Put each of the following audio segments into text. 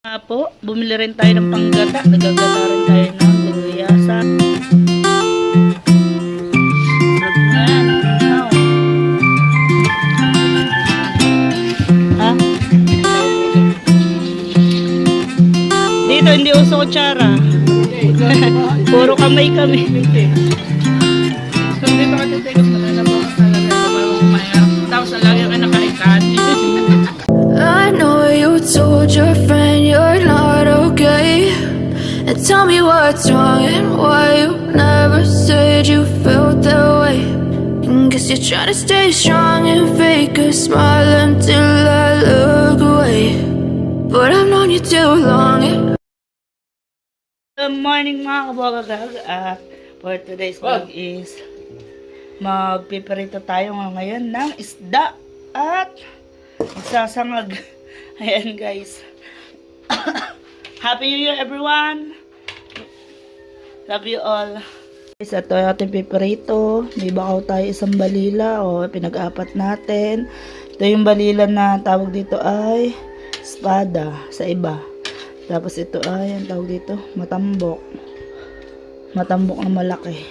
Po, bumili rin tayo ng panggata. Nagagata rin tayo ng gulayasan. Sarap na yan. Wow. Ha? Dito hindi uso kutsara. Puro kamay kami. So dito ka titigos na nalabawas talaga. Bago kumaya. Tapos lagi ka nakaikan. I know you told your friend you're not okay, and tell me what's wrong and why you never said you felt that way. And guess you're trying to stay strong and fake a smile until I look away, but I've known you too long. Good morning mga kabagagag. For today's vlog is magpiperito tayo ngayon ng isda at magsasangag. Ayan guys. Happy New Year everyone. Love you all. Guys, ito yung ating piperito. May bakaw tayo isang balila. O, pinag-apat natin. Ito yung balila na tawag dito ay espada sa iba. Tapos ito ay, ang tawag dito, matambok. Matambok na malaki.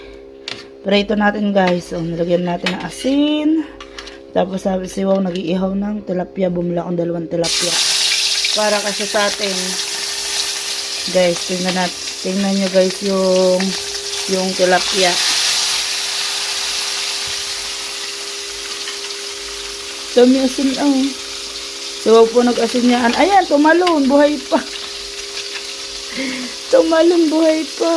Prito natin guys. O, nilagyan natin ng asin. Tapos sabi si Wow, nag-iihaw ng tilapia. Bumula akong 2 tilapia. Para kasi sa atin. Guys, tingnan nyo guys yung tilapia. Dami asin oh. Si Wow po nag-asin yan. Ayan, tumalon. Buhay pa. Tumalon, buhay pa.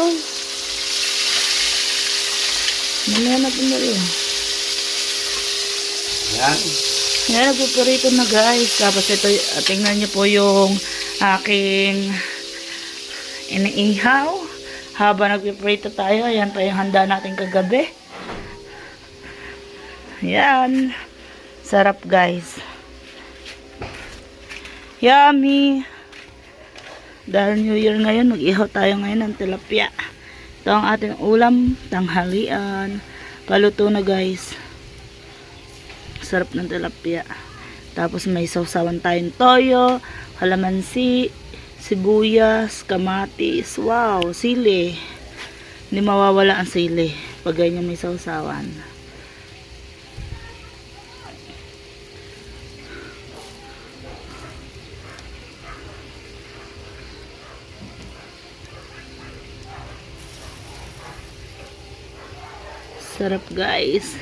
Mamaya natin na rin. Yan. Yan, nagpupurito na guys. Tapos ito, tingnan nyo po yung aking iniihaw. Habang nagpupurito tayo, yan pa yung handa natin kagabi. Yan. Sarap guys. Yummy. Dahil New Year ngayon, mag-ihaw tayo ngayon ng tilapia. Ito ang ating ulam, tanghalian. Paluto na guys. Sarap ng tilapia. Tapos may sausawan tayong toyo, kalamansi, sibuyas, kamatis, wow, sili. Hindi mawawala ang sili pag ganyan may sausawan. Sarap guys.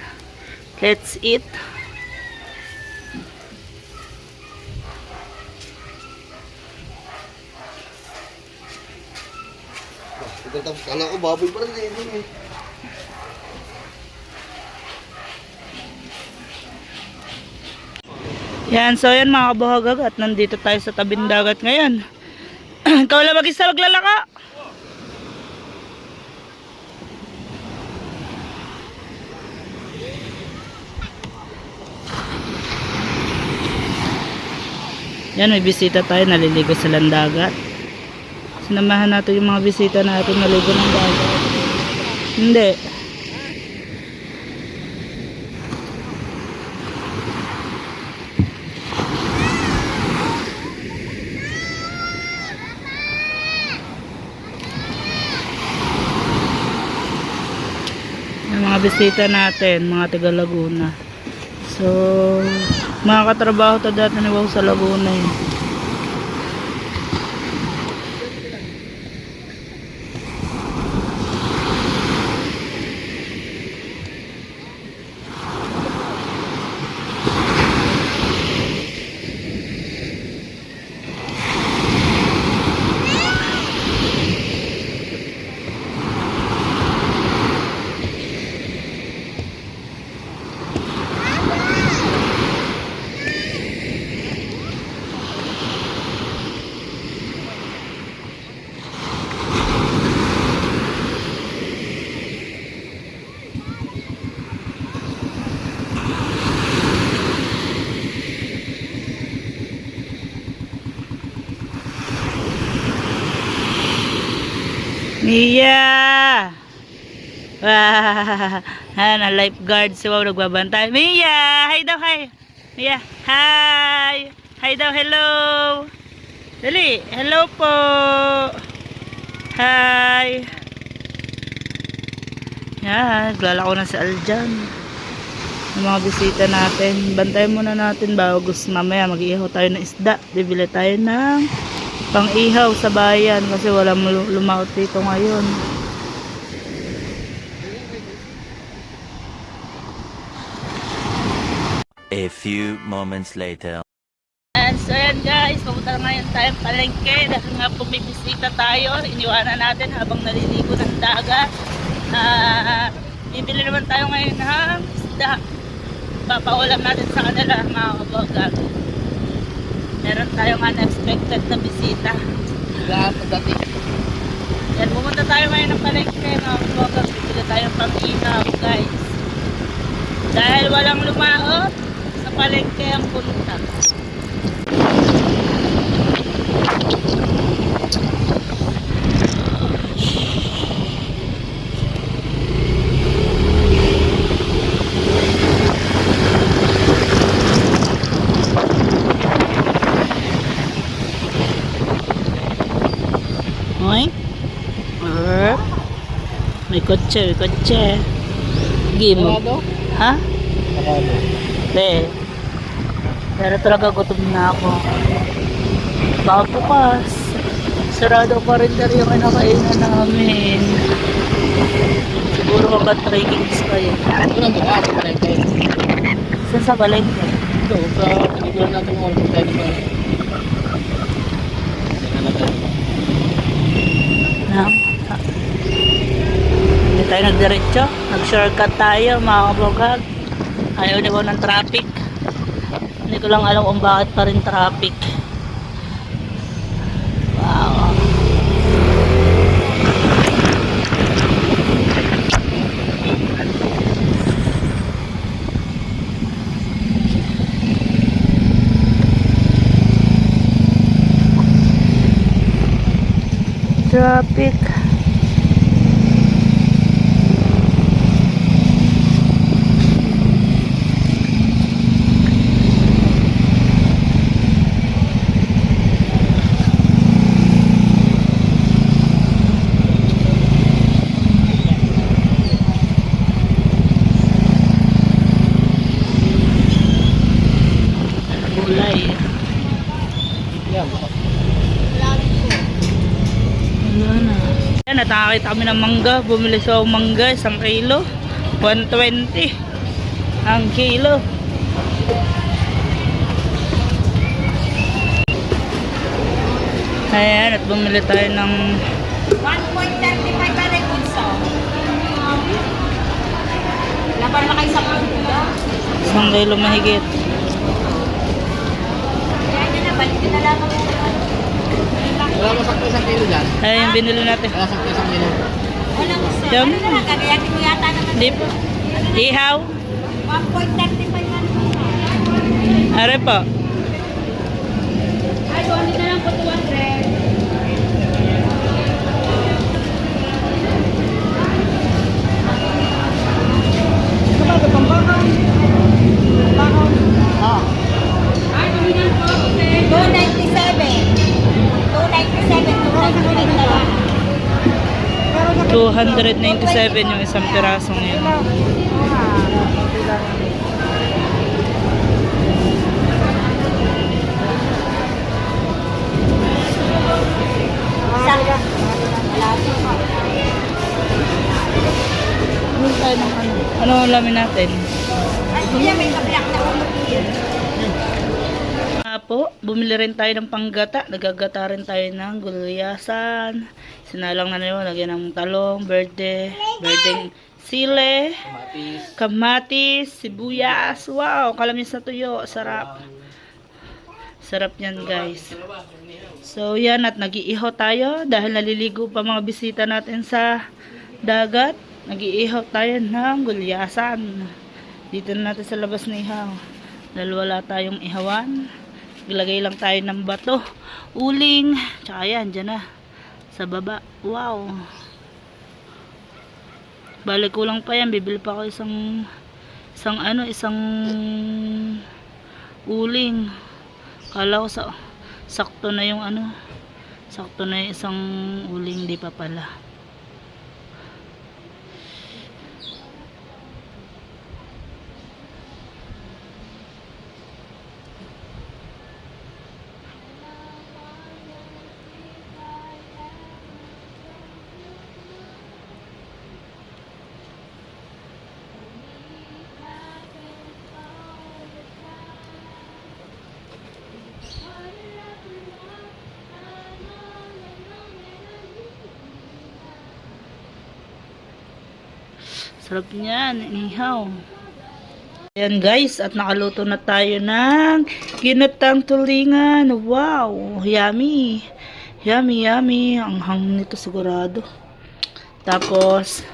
Let's eat. Kala ko baboy pa rin eh. Yan, so yan mga kabuhagag at nandito tayo sa tabing dagat ngayon. Ikaw lang mag-isa maglalaka. Yan, may bisita tayo, naliligo sa landagat. Sinamahan natin yung mga bisita natin naligo ng dagat. Hindi. Yung mga bisita natin, mga taga Laguna. So, mga katrabaho to dati ni Wow sa Laguna eh. Mia! Na lifeguard si Wow nagbabantay. Mia! Hi daw, hi! Mia! Hi! Hi daw, hello! Dali, hello po. Hi. Yan, naglalako na si Aljan. Yung mga bisita natin. Bantayan muna natin bago mamaya mag-ihaw tayo ng isda. Bibili tayo ng pang-ihaw sa bayan kasi walang lumaot dito ngayon. A few moments later. And so yan guys, pupunta ngayon tayong palengke dahil nga bumibisita tayo. Iniwanan natin habang naliligo ng dagat. Bibili naman tayo ngayon ng isda. Papaulam natin sa kanila mga kabogag. Meron tayong unexpected na bisita. Yan, pumunta tayo ngayon ng palengke mga kabogag. Bibili tayong pang-ihaw guys. Dahil walang lumaot, sa palengke ang punta. Oink. May kotse, may kotse. Game. Ha? Be. Pero talaga gutom na ako. Baka bukas. Sarado pa rin na yung kinakainan namin. Siguro magka-trekings pa yun. Ito lang bukas, palengke. Saan sa palengke? Ito, sa pinigulan natin mo kung tayo ba. Hindi tayo nagdiretso. Nag-shortcut tayo mga kabogag. Ayaw na ko ng traffic. Hindi ko lang alam kung bakit pa rin traffic. Wow. Traffic. Gulay. Yan. Wala na. Yan, natakakita kami ng mangga. Bumili sa mangga, 1 kilo. 120 ang kilo. Ayan, at bumili tayo ng 1.35 pa rin punso. Laban na kayo sa pagkulo. 1 kilo mahigit. Kaya nyo na, balik na lang ako. Wala mo sakto isang kilo dyan. Ayan yung binili natin. Wala sakto isang kilo. Walang gusto. Dami. Ano na lang, gagayatin mo yata naman. Hindi po. Ihaw. 1.35 pa rin. Are po. Ay, doon na lang po 200. Ay, dominan po. 297 yung isang pirasong yun. Ano tayo ng ano? Ano ang lamin natin? Ay, kuya, may kabilak na ulo yun. Po, bumili rin tayo ng panggata. Nagagata rin tayo ng gulayasan. Sinalang na nyo, lagyan ng talong, berdeng sile, kamatis, sibuyas. Wow, kalamis na tuyo. Sarap. Sarap yan guys. So yan, at nag-iihaw tayo dahil naliligo pa mga bisita natin sa dagat. Nag-iihaw tayo ng gulayasan. Dito na natin sa labas na ihaw. Dahil wala tayong ihawan. Ilagay lang tayo ng bato, uling, tsaka yan, dyan na, sa baba. Wow. Balik ko lang pa yan, bibili pa ako isang uling. Kala ko sakto na yung ano, sakto na yung isang uling, di pa pala. Sarap niyan, inihaw. Ayan guys, at nakaluto na tayo ng ginatang tulingan. Wow, yummy. Yummy, yummy. Ang hang nito sigurado. Tapos,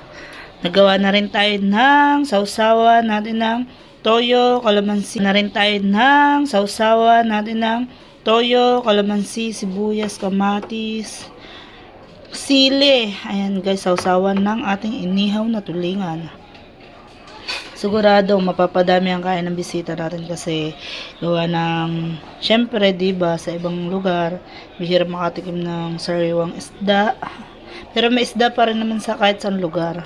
nagawa na rin tayo ng sausawan natin ng toyo, kalamansi. Na rin tayo ng sausawan natin ng toyo, kalamansi, sibuyas, kamatis, sili. Ayan guys, sausawan ng ating inihaw na tulingan. Sigurado mapapadami ang kain ng bisita natin kasi gawa ng, syempre diba, sa ibang lugar bihira makatikim ng sariwang isda, pero may isda pa rin naman sa kahit saan lugar.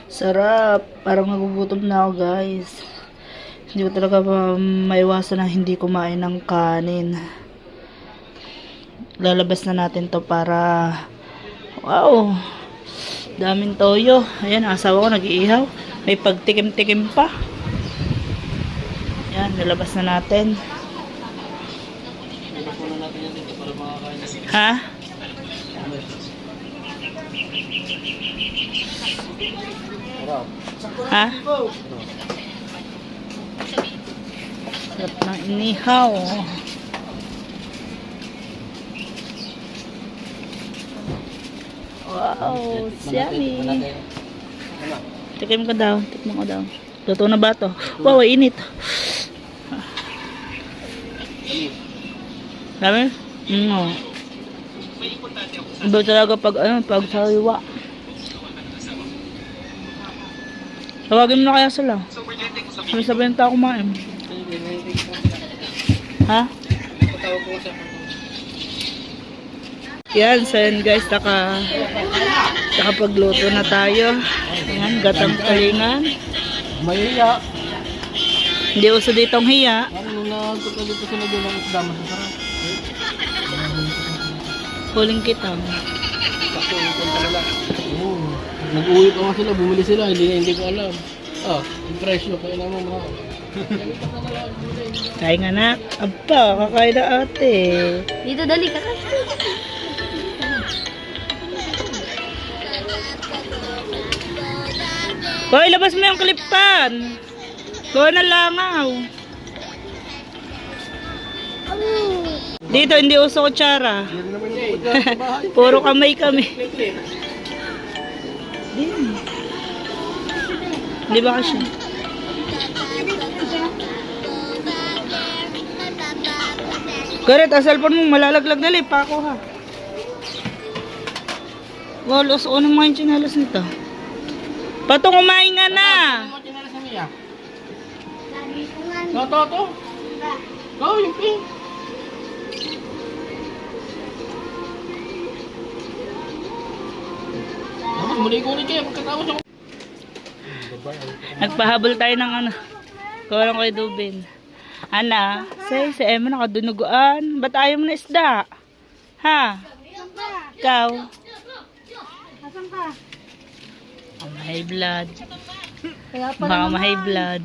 Sarap, parang nagugutom na ako guys. Hindi ko talaga maiwasan na hindi kumain ng kanin. Lalabas na natin to para, wow, daming toyo. Ayan, asawa ko nag-iihaw. May pagtikim-tikim pa. Ayan, lalabas na natin. Ha? Ha? Sarap ng inihaw. Wow, yummy. Tikim ko daw, tikman ko daw. Luto na ba to? Wow, init. Dami? Iba talaga pag ano, pag sariwa. Tawagin mo na kaya sila. Sabi-sabihin tayo kumain. Ha? Yan, so yan guys, nakapagluto na tayo. Yan, gatang kalingan. May hiya. Hindi uso ditong hiya. Ano na nagpunta dito sila doon ng isda, masasarap. Huling kita. Sakto, punta nila. Oo. Nag-uwi pa nga sila, bumili sila, hindi ko alam. Ah, yung presyo, kaya naman mga. Kain nga na. Aba, kakain na ate. Dito, dali, kakain. Hoy, labas mo yung klipan. Gawa na langaw. Dito, hindi uso kutsara. Puro kamay kami. Di ba kasi? Gareth, ang cellphone mo malalaglag na pa ako ha. Wow, luso ko naman yung chinalas nito. Patong kumain nga na. To. Go, yung pink. Muli-guli kayo, pagkatapos ako. Nagpahabol tayo ng ano. Kulang kay Dubin. Ana, si Emma nakadunuguan. Ba't ayaw mo na isda? Ha? Ikaw? Asan ka? High blood. Kaya pa Baka ma-high blood.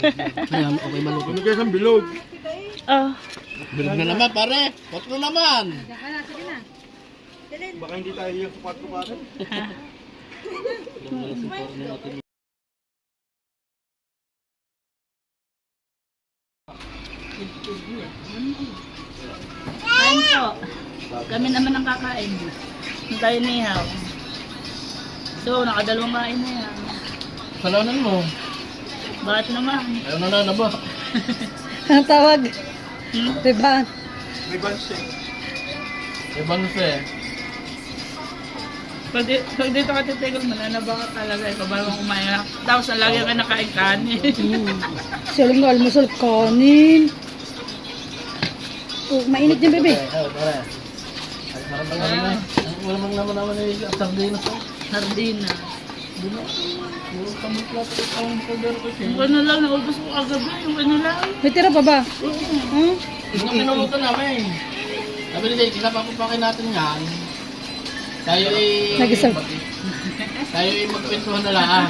Okay, malukot. Ano kayo sa bilog? Oh. Bilog na naman, pare. Ba't na naman? Sige na. Baka hindi tayo yung sukat ko, pare. Kain po. Kami naman ang kakain. Hindi tayo nihaw. So, nakadalawang kain na yan. Salanan mo. Bakit naman? Ayaw na ba? Ang tawag? Diba? May banse. Pag dito ka titigil, mananaba ka talaga. Ikaw bago kumain. Tapos lagi ka nakain kanin. Siya lang almusal kanin. Oh, mainit yung bebe. Pare. Wala mang naman yung sardinas ko. Sardina. Puro kamuklat ang powder ko siya. Yung ano lang, naubos ko kagabi. Yung ano lang. May tira pa ba? Hmm? Yung pinulutan namin. Sabi nila, kinapapapakin natin yan. Tayo Nag-isang. tayo magkwentuhan na lang.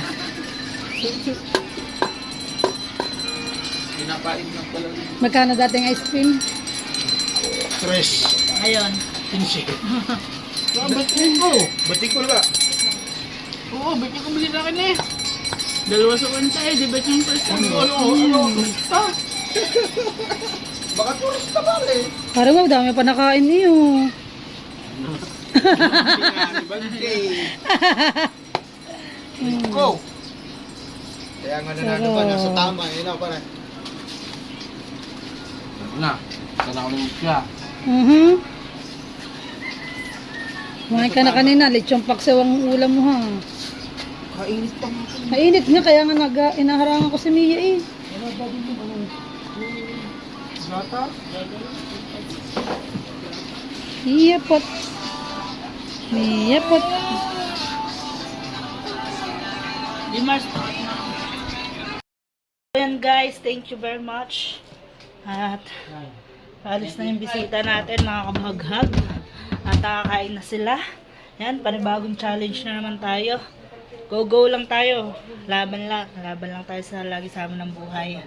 Pinapain na pala. Magkano dating ice cream? Tres. Ayun. 15. Ba't ko? Batik ko na ba? Oo, ba't ko bili sa akin eh? Dalawa sa kanta eh. Di ba yung first time? Ano? Baka turista ba eh? Parang wow, dami pa nakain niyo. Go! Kaya nga nanalo pa nasa tama, yun na pare. Na, sana ako ng siya. Kumain ka na kanina, lechong paksaw ang ulam mo ha. Kainit pa nga. Mainit nga, kaya nga inaharangan ko si Mia eh. Gata? Iyapot. Iyapot. Di mas. Ayan guys, thank you very much. At alis na yung bisita natin, mga kabaghag. At kakain na sila. Yan, panibagong challenge na naman tayo. Go lang tayo. Laban lang tayo sa lagi sa amin ng buhay.